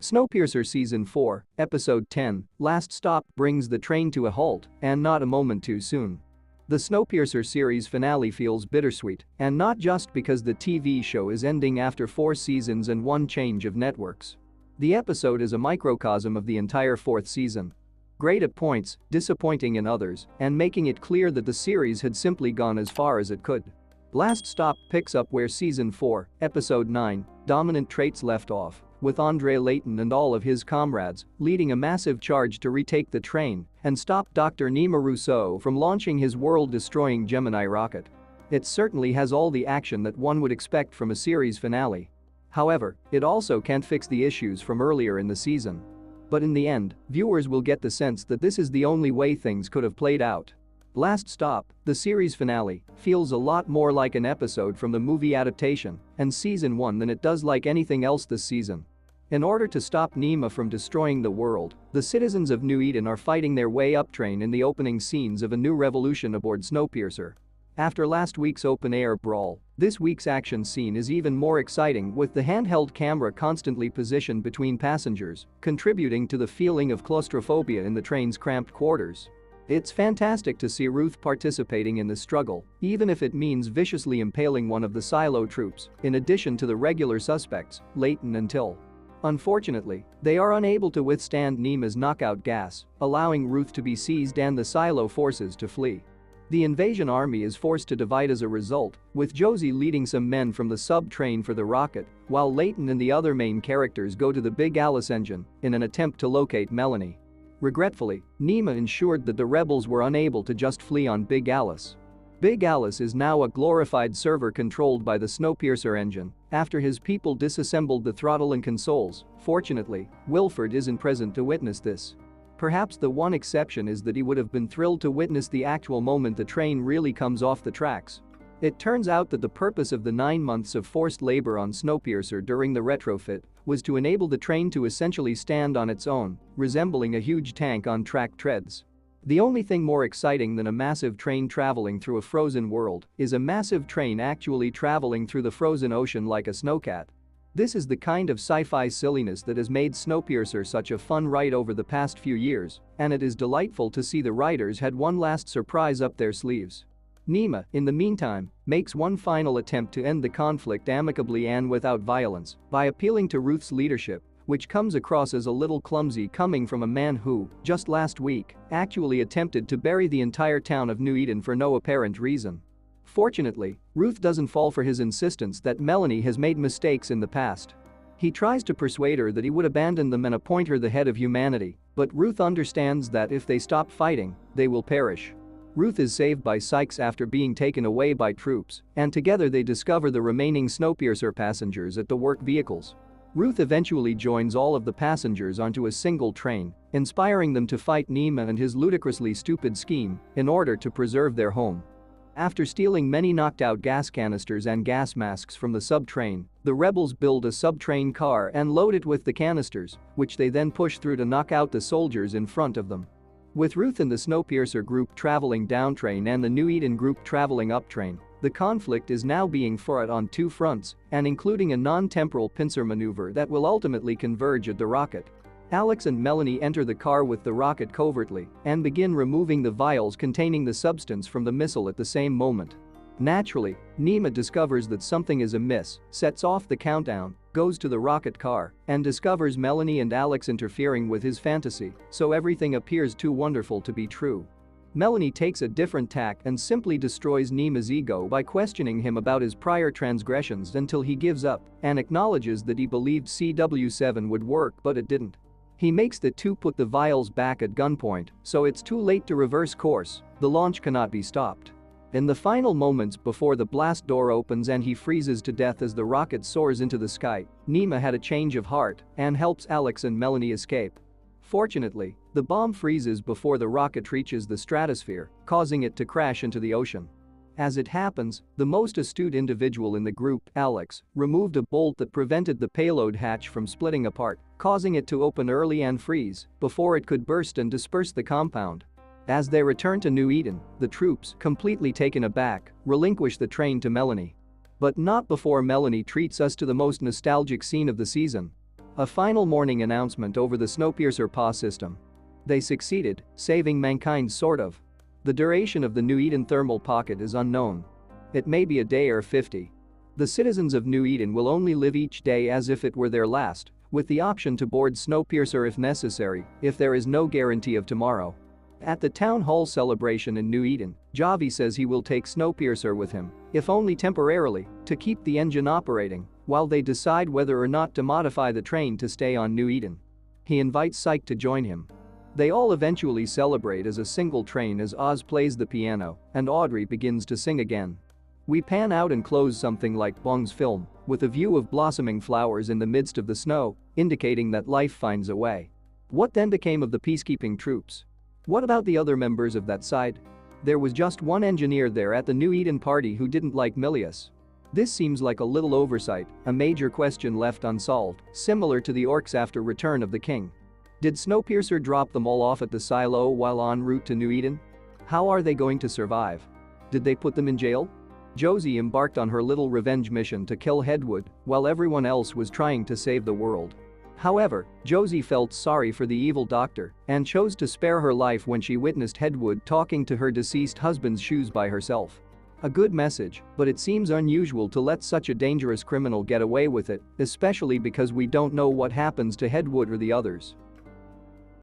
Snowpiercer Season 4, Episode 10, Last Stop brings the train to a halt, and not a moment too soon. The Snowpiercer series finale feels bittersweet, and not just because the TV show is ending after 4 seasons and 1 change of networks. The episode is a microcosm of the entire 4th season. Great at points, disappointing in others, and making it clear that the series had simply gone as far as it could. Last Stop picks up where Season 4, Episode 9, Dominant Traits left off, with Andre Layton and all of his comrades leading a massive charge to retake the train and stop Dr. Nima Rousseau from launching his world-destroying Gemini rocket. It certainly has all the action that one would expect from a series finale. However, it also can't fix the issues from earlier in the season. But in the end, viewers will get the sense that this is the only way things could have played out. Last Stop, the series finale, feels a lot more like an episode from the movie adaptation and Season 1 than it does like anything else this season. In order to stop Nima from destroying the world, the citizens of New Eden are fighting their way up train in the opening scenes of a new revolution aboard Snowpiercer. After last week's open-air brawl, this week's action scene is even more exciting with the handheld camera constantly positioned between passengers, contributing to the feeling of claustrophobia in the train's cramped quarters. It's fantastic to see Ruth participating in the struggle, even if it means viciously impaling one of the silo troops, in addition to the regular suspects, Layton and Till. Unfortunately, they are unable to withstand Nima's knockout gas, allowing Ruth to be seized and the silo forces to flee. The invasion army is forced to divide as a result, with Josie leading some men from the sub-train for the rocket, while Layton and the other main characters go to the Big Alice engine in an attempt to locate Melanie. Regretfully, Nima ensured that the rebels were unable to just flee on Big Alice. Big Alice is now a glorified server controlled by the Snowpiercer engine after his people disassembled the throttle and consoles. Fortunately, Wilford isn't present to witness this. Perhaps the one exception is that he would have been thrilled to witness the actual moment the train really comes off the tracks. It turns out that the purpose of the 9 months of forced labor on Snowpiercer during the retrofit was to enable the train to essentially stand on its own, resembling a huge tank on track treads. The only thing more exciting than a massive train traveling through a frozen world is a massive train actually traveling through the frozen ocean like a snowcat. This is the kind of sci-fi silliness that has made Snowpiercer such a fun ride over the past few years, and it is delightful to see the writers had one last surprise up their sleeves. Nima, in the meantime, makes one final attempt to end the conflict amicably and without violence by appealing to Ruth's leadership, which comes across as a little clumsy coming from a man who, just last week, actually attempted to bury the entire town of New Eden for no apparent reason. Fortunately, Ruth doesn't fall for his insistence that Melanie has made mistakes in the past. He tries to persuade her that he would abandon them and appoint her the head of humanity, but Ruth understands that if they stop fighting, they will perish. Ruth is saved by Sykes after being taken away by troops, and together they discover the remaining Snowpiercer passengers at the work vehicles. Ruth eventually joins all of the passengers onto a single train, inspiring them to fight Nima and his ludicrously stupid scheme in order to preserve their home. After stealing many knocked-out gas canisters and gas masks from the sub-train, the rebels build a sub-train car and load it with the canisters, which they then push through to knock out the soldiers in front of them. With Ruth and the Snowpiercer group traveling down train and the New Eden group traveling up train, the conflict is now being fought on 2 fronts, and including a non-temporal pincer maneuver that will ultimately converge at the rocket. Alex and Melanie enter the car with the rocket covertly and begin removing the vials containing the substance from the missile at the same moment. Naturally, Nima discovers that something is amiss, sets off the countdown, goes to the rocket car, and discovers Melanie and Alex interfering with his fantasy, so everything appears too wonderful to be true. Melanie takes a different tack and simply destroys Nima's ego by questioning him about his prior transgressions until he gives up and acknowledges that he believed CW7 would work but it didn't. He makes the two put the vials back at gunpoint, so it's too late to reverse course, the launch cannot be stopped. In the final moments before the blast door opens and he freezes to death as the rocket soars into the sky, Nima had a change of heart and helps Alex and Melanie escape. Fortunately, the bomb freezes before the rocket reaches the stratosphere, causing it to crash into the ocean. As it happens, the most astute individual in the group, Alex, removed a bolt that prevented the payload hatch from splitting apart, causing it to open early and freeze before it could burst and disperse the compound. As they return to New Eden, the troops, completely taken aback, relinquish the train to Melanie. But not before Melanie treats us to the most nostalgic scene of the season. A final morning announcement over the SNOWPIERCER PA system. They succeeded, saving mankind sort of. The duration of the New Eden thermal pocket is unknown. It may be a day or 50. The citizens of New Eden will only live each day as if it were their last, with the option to board SNOWPIERCER if necessary, if there is no guarantee of tomorrow. At the town hall celebration in New Eden, Javi says he will take SNOWPIERCER with him, if only temporarily, to keep the engine operating, while they decide whether or not to modify the train to stay on New Eden. He invites Psyche to join him. They all eventually celebrate as a single train as Oz plays the piano and Audrey begins to sing again. We pan out and close something like Bong's film, with a view of blossoming flowers in the midst of the snow, indicating that life finds a way. What then became of the peacekeeping troops? What about the other members of that side? There was just one engineer there at the New Eden party who didn't like Milius. This seems like a little oversight, a major question left unsolved, similar to the orcs after Return of the King. Did SNOWPIERCER drop them all off at the silo while en route to New Eden? How are they going to survive? Did they put them in jail? Josie embarked on her little revenge mission to kill Hedwood while everyone else was trying to save the world. However, Josie felt sorry for the evil doctor and chose to spare her life when she witnessed Hedwood talking to her deceased husband's shoes by herself. A good message, but it seems unusual to let such a dangerous criminal get away with it, especially because we don't know what happens to Hedwood or the others.